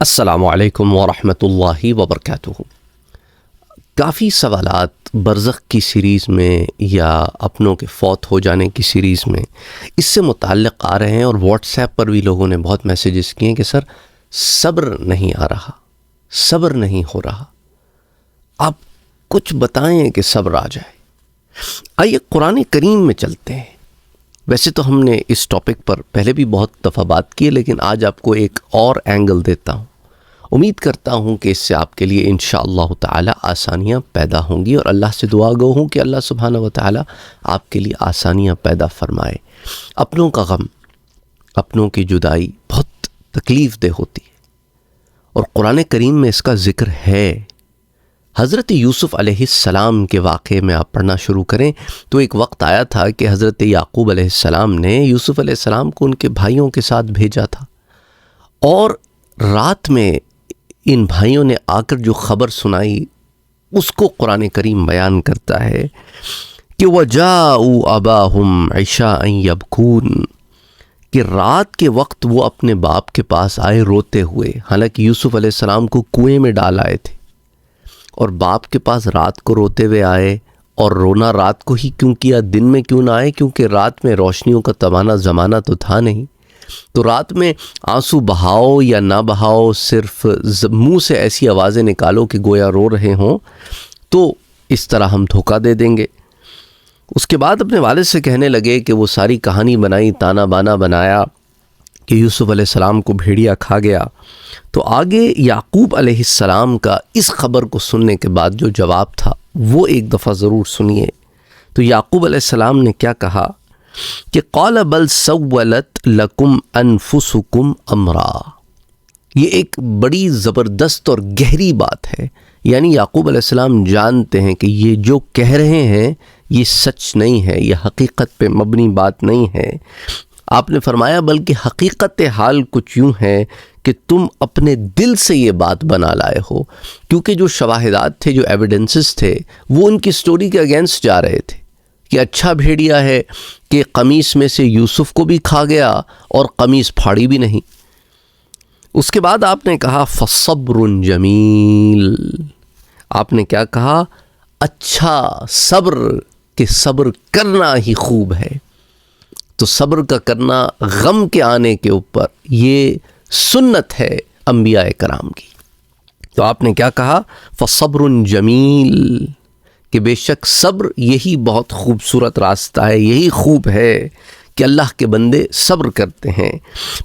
السلام علیکم ورحمۃ اللہ وبرکاتہ۔ کافی سوالات برزخ کی سیریز میں یا اپنوں کے فوت ہو جانے کی سیریز میں اس سے متعلق آ رہے ہیں، اور واٹس ایپ پر بھی لوگوں نے بہت میسیجز کیے ہیں کہ سر صبر نہیں آ رہا، صبر نہیں ہو رہا، آپ کچھ بتائیں کہ صبر آ جائے۔ آئیے قرآن کریم میں چلتے ہیں۔ ویسے تو ہم نے اس ٹاپک پر پہلے بھی بہت دفعہ بات کی ہے، لیکن آج آپ کو ایک اور اینگل دیتا ہوں۔ امید کرتا ہوں کہ اس سے آپ کے لیے انشاءاللہ تعالی آسانیاں پیدا ہوں گی، اور اللہ سے دعا گو ہوں کہ اللہ سبحانہ و تعالی آپ کے لیے آسانیاں پیدا فرمائے۔ اپنوں کا غم، اپنوں کی جدائی بہت تکلیف دہ ہوتی ہے، اور قرآن کریم میں اس کا ذکر ہے۔ حضرت یوسف علیہ السلام کے واقعے میں آپ پڑھنا شروع کریں تو ایک وقت آیا تھا کہ حضرت یعقوب علیہ السلام نے یوسف علیہ السلام کو ان کے بھائیوں کے ساتھ بھیجا تھا، اور رات میں ان بھائیوں نے آ کر جو خبر سنائی اس کو قرآن کریم بیان کرتا ہے کہ وَجَاءُوا أَبَاهُمْ عِشَاءً يَبْكُونَ، کہ رات کے وقت وہ اپنے باپ کے پاس آئے روتے ہوئے۔ حالانکہ یوسف علیہ السلام کو کنویں میں ڈال آئے تھے، اور باپ کے پاس رات کو روتے ہوئے آئے، اور رونا رات کو ہی کیوں کیا، دن میں کیوں نہ آئے؟ کیونکہ رات میں روشنیوں کا توانا زمانہ تو تھا نہیں، تو رات میں آنسو بہاؤ یا نہ بہاؤ، صرف منہ سے ایسی آوازیں نکالو کہ گویا رو رہے ہوں، تو اس طرح ہم دھوکہ دے دیں گے۔ اس کے بعد اپنے والد سے کہنے لگے کہ وہ ساری کہانی بنائی، تانا بانا بنایا کہ یوسف علیہ السلام کو بھیڑیا کھا گیا۔ تو آگے یعقوب علیہ السلام کا اس خبر کو سننے کے بعد جو جواب تھا وہ ایک دفعہ ضرور سنیے۔ تو یعقوب علیہ السلام نے کیا کہا کہ قال بل سولت لکم انفسکم امرا۔ یہ ایک بڑی زبردست اور گہری بات ہے، یعنی یعقوب علیہ السلام جانتے ہیں کہ یہ جو کہہ رہے ہیں یہ سچ نہیں ہے، یہ حقیقت پہ مبنی بات نہیں ہے۔ آپ نے فرمایا بلکہ حقیقت حال کچھ یوں ہے کہ تم اپنے دل سے یہ بات بنا لائے ہو، کیونکہ جو شواہدات تھے، جو ایویڈنسز تھے، وہ ان کی سٹوری کے اگینسٹ جا رہے تھے کہ اچھا بھیڑیا ہے کہ قمیص میں سے یوسف کو بھی کھا گیا اور قمیص پھاڑی بھی نہیں۔ اس کے بعد آپ نے کہا فصبر جمیل۔ آپ نے کیا کہا؟ اچھا صبر، کہ صبر کرنا ہی خوب ہے۔ تو صبر کا کرنا غم کے آنے کے اوپر یہ سنت ہے انبیاء کرام کی۔ تو آپ نے کیا کہا؟ فصبر جمیل، کہ بے شک صبر یہی بہت خوبصورت راستہ ہے، یہی خوب ہے کہ اللہ کے بندے صبر کرتے ہیں۔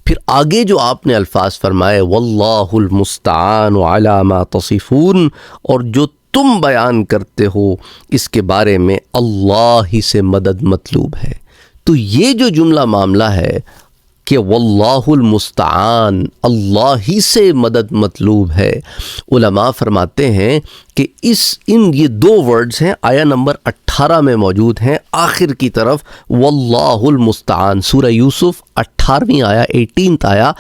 پھر آگے جو آپ نے الفاظ فرمائے واللہ المستعان علی ما تصفون، اور جو تم بیان کرتے ہو اس کے بارے میں اللہ ہی سے مدد مطلوب ہے۔ تو یہ جو جملہ معاملہ ہے کہ واللہ المستعان، اللہ ہی سے مدد مطلوب ہے، علماء فرماتے ہیں کہ یہ دو ورڈز ہیں، آیا نمبر 18 میں موجود ہیں، آخر کی طرف واللہ المستعان، سورہ یوسف 18ویں آیا، 18th آیا،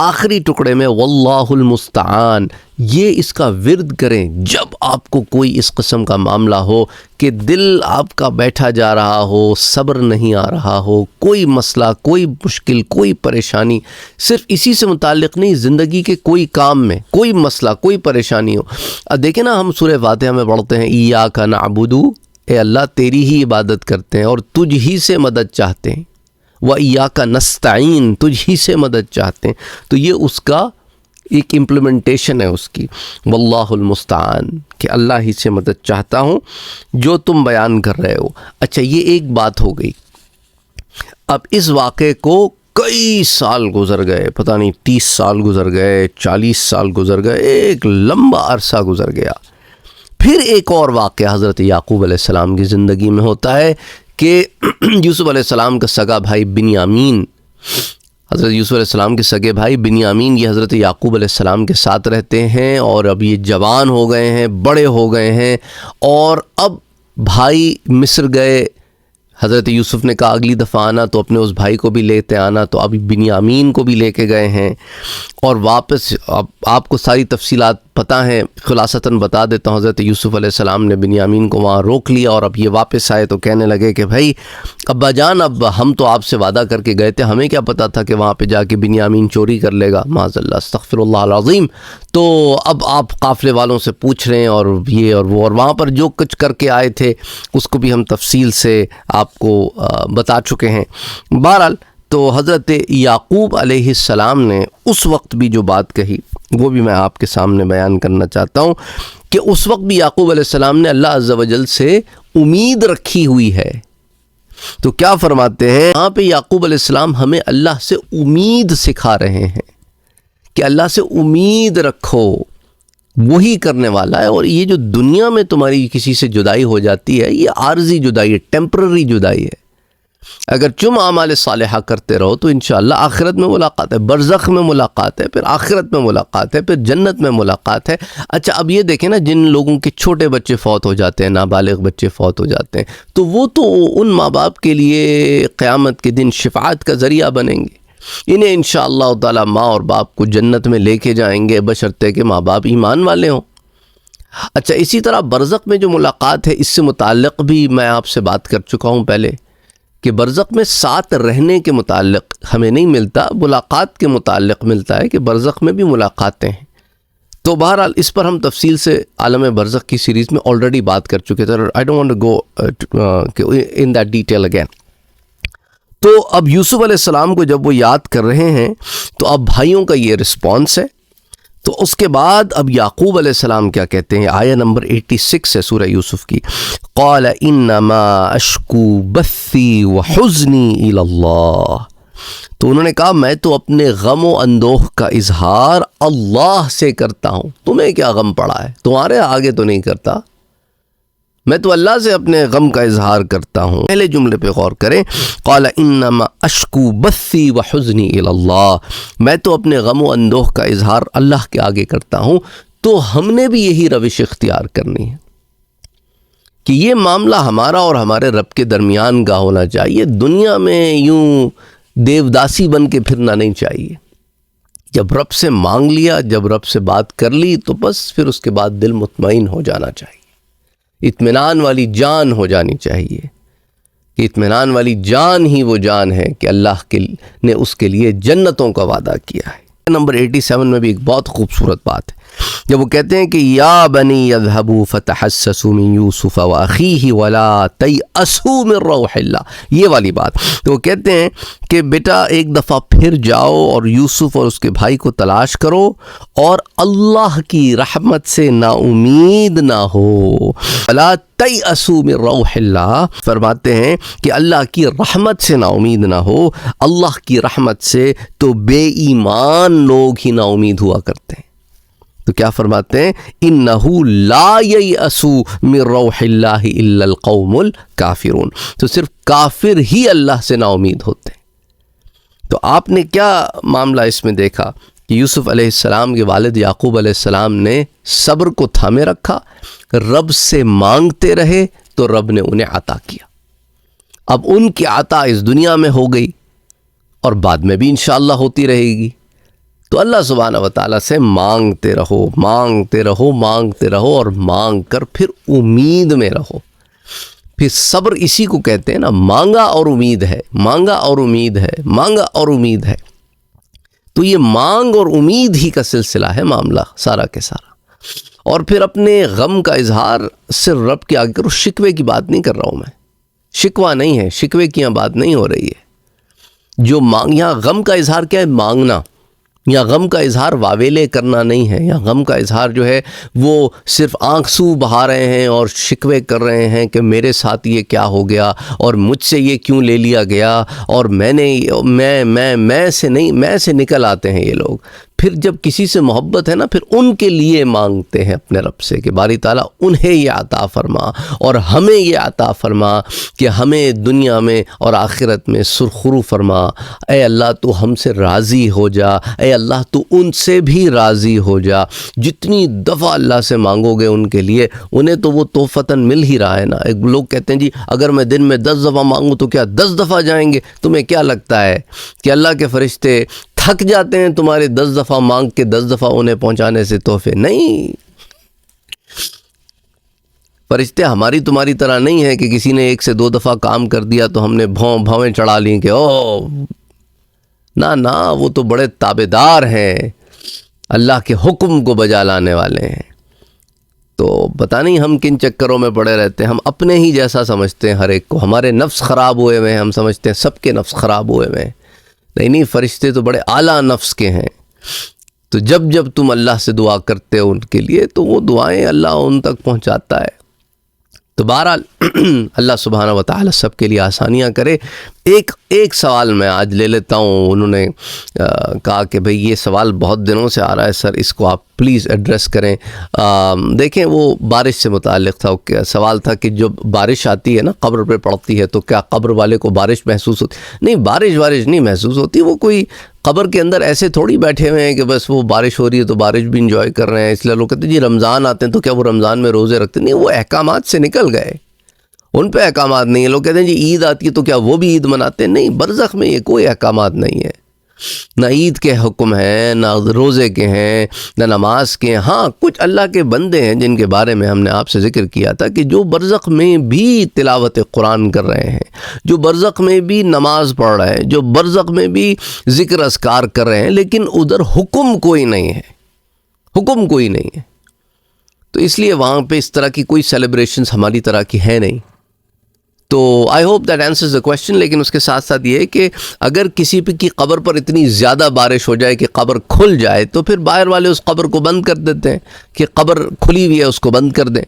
آخری ٹکڑے میں واللہ المستعان۔ یہ اس کا ورد کریں جب آپ کو کوئی اس قسم کا معاملہ ہو کہ دل آپ کا بیٹھا جا رہا ہو، صبر نہیں آ رہا ہو، کوئی مسئلہ، کوئی مشکل، کوئی پریشانی، صرف اسی سے متعلق نہیں، زندگی کے کوئی کام میں کوئی مسئلہ، کوئی پریشانی ہو۔ دیکھیں نا، ہم سورہ فاتحہ میں پڑھتے ہیں ایاک نعبد، اے اللہ تیری ہی عبادت کرتے ہیں اور تجھ ہی سے مدد چاہتے ہیں، وَإِيَّاكَ نَسْتَعِينُ، تجھ ہی سے مدد چاہتے ہیں۔ تو یہ اس کا ایک امپلیمنٹیشن ہے اس کی، واللہ المستعان، کہ اللہ ہی سے مدد چاہتا ہوں جو تم بیان کر رہے ہو۔ اچھا، یہ ایک بات ہو گئی۔ اب اس واقعے کو کئی سال گزر گئے، پتہ نہیں 30 سال گزر گئے، 40 سال گزر گئے، ایک لمبا عرصہ گزر گیا۔ پھر ایک اور واقعہ حضرت یعقوب علیہ السلام کی زندگی میں ہوتا ہے کہ یوسف علیہ السلام کا سگا بھائی بنیامین، حضرت یوسف علیہ السلام کے سگے بھائی بنیامین، یہ حضرت یعقوب علیہ السلام کے ساتھ رہتے ہیں، اور اب یہ جوان ہو گئے ہیں، بڑے ہو گئے ہیں، اور اب بھائی مصر گئے حضرت یوسف نے کہا اگلی دفعہ آنا تو اپنے اس بھائی کو بھی لیتے آنا، تو ابھی بنیامین کو بھی لے کے گئے ہیں، اور واپس اب آپ کو ساری تفصیلات پتہ ہیں، خلاصتاً بتا دیتا ہوں۔ حضرت یوسف علیہ السلام نے بنیامین کو وہاں روک لیا، اور اب یہ واپس آئے تو کہنے لگے کہ بھائی ابا جان، اب ہم تو آپ سے وعدہ کر کے گئے تھے، ہمیں کیا پتہ تھا کہ وہاں پہ جا کے بنیامین چوری کر لے گا، معاذ اللہ، استغفر اللہ العظیم۔ تو اب آپ قافلے والوں سے پوچھ رہے ہیں، اور یہ اور وہ، اور وہاں پر جو کچھ کر کے آئے تھے اس کو بھی ہم تفصیل سے آپ کو بتا چکے ہیں۔ بہرحال تو حضرت یعقوب علیہ السلام نے اس وقت بھی جو بات کہی وہ بھی میں آپ کے سامنے بیان کرنا چاہتا ہوں کہ اس وقت بھی یعقوب علیہ السلام نے اللہ عز و جل سے امید رکھی ہوئی ہے۔ تو کیا فرماتے ہیں یہاں پہ یعقوب علیہ السلام ہمیں اللہ سے امید سکھا رہے ہیں کہ اللہ سے امید رکھو، وہی کرنے والا ہے، اور یہ جو دنیا میں تمہاری کسی سے جدائی ہو جاتی ہے یہ عارضی جدائی ہے، ٹیمپرری جدائی ہے۔ اگر تم اعمال صالحہ کرتے رہو تو انشاءاللہ آخرت میں ملاقات ہے، برزخ میں ملاقات ہے، پھر آخرت میں ملاقات ہے، پھر جنت میں ملاقات ہے۔ اچھا اب یہ دیکھیں نا، جن لوگوں کے چھوٹے بچے فوت ہو جاتے ہیں، نابالغ بچے فوت ہو جاتے ہیں، تو وہ تو ان ماں باپ کے لیے قیامت کے دن شفاعت کا ذریعہ بنیں گے، انہیں انشاءاللہ تعالی ماں اور باپ کو جنت میں لے کے جائیں گے، بشرطے کہ ماں باپ ایمان والے ہوں۔ اچھا اسی طرح برزخ میں جو ملاقات ہے اس سے متعلق بھی میں آپ سے بات کر چکا ہوں پہلے کہ برزخ میں ساتھ رہنے کے متعلق ہمیں نہیں ملتا، ملاقات کے متعلق ملتا ہے کہ برزخ میں بھی ملاقاتیں ہیں۔ تو بہرحال اس پر ہم تفصیل سے عالم برزخ کی سیریز میں آلریڈی بات کر چکے تھے، I don't want to go in that detail again۔ تو اب یوسف علیہ السلام کو جب وہ یاد کر رہے ہیں تو اب بھائیوں کا یہ رسپانس ہے۔ تو اس کے بعد اب یعقوب علیہ السلام کیا کہتے ہیں، آیہ نمبر 86 ہے سورہ یوسف کی، قال انما اشکو بثی وحزنی الی اللہ۔ تو انہوں نے کہا میں تو اپنے غم و اندوہ کا اظہار اللہ سے کرتا ہوں، تمہیں کیا غم پڑا ہے، تمہارے آگے تو نہیں کرتا، میں تو اللہ سے اپنے غم کا اظہار کرتا ہوں۔ پہلے جملے پہ غور کریں، قال انما اشکو بثی وحزنی الی اللہ، میں تو اپنے غم و اندوہ کا اظہار اللہ کے آگے کرتا ہوں۔ تو ہم نے بھی یہی روش اختیار کرنی ہے کہ یہ معاملہ ہمارا اور ہمارے رب کے درمیان کا ہونا چاہیے، دنیا میں یوں دیوداسی بن کے پھرنا نہیں چاہیے۔ جب رب سے مانگ لیا، جب رب سے بات کر لی تو بس پھر اس کے بعد دل مطمئن ہو جانا چاہیے، اطمینان والی جان ہو جانی چاہیے کہ اطمینان والی جان ہی وہ جان ہے کہ اللہ نے اس کے لیے جنتوں کا وعدہ کیا ہے۔ نمبر 87 میں بھی ایک بہت خوبصورت بات ہے جب وہ کہتے ہیں کہ یا بنی اذهبوا فتحسسوا من یوسف واخیہ ولا تیأسوا من روح اللہ، یہ والی بات۔ تو وہ کہتے ہیں کہ بیٹا ایک دفعہ پھر جاؤ اور یوسف اور اس کے بھائی کو تلاش کرو اور اللہ کی رحمت سے نا امید نہ ہو۔ ولا تیأسوا من روح اللہ، فرماتے ہیں کہ اللہ کی رحمت سے نا امید نہ ہو۔ اللہ کی رحمت سے تو بے ایمان لوگ ہی نا امید ہوا کرتے ہیں۔ تو کیا فرماتے ہیں، انہو لا ییأسو من روح اللہ الا القوم الکافرون، تو صرف کافر ہی اللہ سے نا امید ہوتے ہیں۔ تو آپ نے کیا معاملہ اس میں دیکھا کہ یوسف علیہ السلام کے والد یعقوب علیہ السلام نے صبر کو تھامے رکھا، رب سے مانگتے رہے تو رب نے انہیں عطا کیا۔ اب ان کی عطا اس دنیا میں ہو گئی اور بعد میں بھی انشاءاللہ ہوتی رہے گی۔ تو اللہ سبحانہ و تعالیٰ سے مانگتے رہو، مانگتے رہو، مانگتے رہو، اور مانگ کر پھر امید میں رہو۔ پھر صبر اسی کو کہتے ہیں نا، مانگا اور امید ہے، مانگا اور امید ہے، مانگا اور امید ہے۔ تو یہ مانگ اور امید ہی کا سلسلہ ہے معاملہ سارا کے سارا۔ اور پھر اپنے غم کا اظہار صرف رب کے آگے کرو، شکوے کی بات نہیں کر رہا ہوں میں، شکوہ نہیں ہے، شکوے کی یہاں بات نہیں ہو رہی ہے۔ جو یہاں غم کا اظہار کیا ہے، مانگنا، یا غم کا اظہار واویلے کرنا نہیں ہے، یا غم کا اظہار جو ہے وہ صرف آنسو بہا رہے ہیں اور شکوے کر رہے ہیں کہ میرے ساتھ یہ کیا ہو گیا اور مجھ سے یہ کیوں لے لیا گیا، اور میں سے نہیں، میں سے نکل آتے ہیں یہ لوگ، پھر جب کسی سے محبت ہے نا، پھر ان کے لیے مانگتے ہیں اپنے رب سے کہ باری تعالیٰ انہیں یہ عطا فرما اور ہمیں یہ عطا فرما کہ ہمیں دنیا میں اور آخرت میں سرخرو فرما۔ اے اللہ تو ہم سے راضی ہو جا، اے اللہ تو ان سے بھی راضی ہو جا۔ جتنی دفعہ اللہ سے مانگو گے ان کے لیے، انہیں تو وہ توفتاً مل ہی رہا ہے نا۔ ایک لوگ کہتے ہیں جی اگر میں دن میں 10 دفعہ مانگوں تو کیا 10 دفعہ جائیں گے؟ تمہیں کیا لگتا ہے کہ اللہ کے فرشتے تھک جاتے ہیں تمہارے 10 دفعہ مانگ کے 10 دفعہ انہیں پہنچانے سے تحفے؟ نہیں، فرشتے ہماری تمہاری طرح نہیں ہے کہ کسی نے 1 سے 2 دفعہ کام کر دیا تو ہم نے بھویں چڑھا لیں کہ او نہ، وہ تو بڑے تابعدار ہیں، اللہ کے حکم کو بجا لانے والے ہیں۔ تو پتہ نہیں ہم کن چکروں میں پڑے رہتے ہیں، ہم اپنے ہی جیسا سمجھتے ہیں ہر ایک کو، ہمارے نفس خراب ہوئے ہوئے ہیں، ہم سمجھتے ہیں سب کے نفس خراب ہوئے ہوئے ہیں۔ نہیں، فرشتے تو بڑے اعلیٰ نفس کے ہیں۔ تو جب تم اللہ سے دعا کرتے ہو ان کے لیے تو وہ دعائیں اللہ ان تک پہنچاتا ہے۔ تو بہرحال اللہ سبحانہ و تعالی سب کے لیے آسانیاں کرے۔ ایک سوال میں آج لے لیتا ہوں۔ انہوں نے کہا کہ بھئی یہ سوال بہت دنوں سے آ رہا ہے سر، اس کو آپ پلیز ایڈریس کریں۔ دیکھیں وہ بارش سے متعلق تھا، سوال تھا کہ جب بارش آتی ہے نا قبر پہ پڑتی ہے تو کیا قبر والے کو بارش محسوس ہوتی؟ نہیں، بارش نہیں محسوس ہوتی۔ وہ کوئی قبر کے اندر ایسے تھوڑی بیٹھے ہوئے ہیں کہ بس وہ بارش ہو رہی ہے تو بارش بھی انجوائے کر رہے ہیں۔ اس لیے لوگ کہتے ہیں جی رمضان آتے ہیں تو کیا وہ رمضان میں روزے رکھتے؟ نہیں، وہ احکامات سے نکل گئے، ان پہ احکامات نہیں ہیں۔ لوگ کہتے ہیں جی عید آتی ہے تو کیا وہ بھی عید مناتے ہیں؟ نہیں، برزخ میں یہ کوئی احکامات نہیں ہے، نہ عید کے حکم ہیں، نہ روزے کے ہیں، نہ نماز کے ہیں۔ ہاں کچھ اللہ کے بندے ہیں جن کے بارے میں ہم نے آپ سے ذکر کیا تھا کہ جو برزخ میں بھی تلاوت قرآن کر رہے ہیں، جو برزخ میں بھی نماز پڑھ رہے ہیں، جو برزخ میں بھی ذکر اذکار کر رہے ہیں، لیکن ادھر حکم کوئی نہیں ہے، حکم کوئی نہیں ہے۔ تو اس لیے وہاں پہ اس طرح کی کوئی سیلیبریشنز ہماری طرح کی ہے نہیں۔ تو I hope that answers the question. لیکن اس کے ساتھ ساتھ یہ ہے کہ اگر کسی کی قبر پر اتنی زیادہ بارش ہو جائے کہ قبر کھل جائے تو پھر باہر والے اس قبر کو بند کر دیتے ہیں کہ قبر کھلی ہوئی ہے اس کو بند کر دیں۔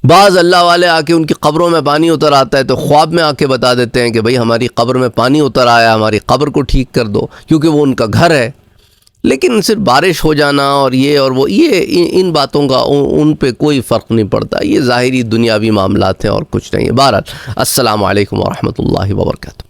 بعض اللہ والے آ کے ان کی قبروں میں پانی اتر آتا ہے تو خواب میں آ کے بتا دیتے ہیں کہ بھئی ہماری قبر میں پانی اتر آیا، ہماری قبر کو ٹھیک کر دو، کیونکہ وہ ان کا گھر ہے۔ لیکن صرف بارش ہو جانا اور یہ ان باتوں کا ان پہ کوئی فرق نہیں پڑتا، یہ ظاہری دنیاوی معاملات ہیں اور کچھ نہیں ہے۔ بہرحال السلام علیکم ورحمۃ اللہ وبرکاتہ۔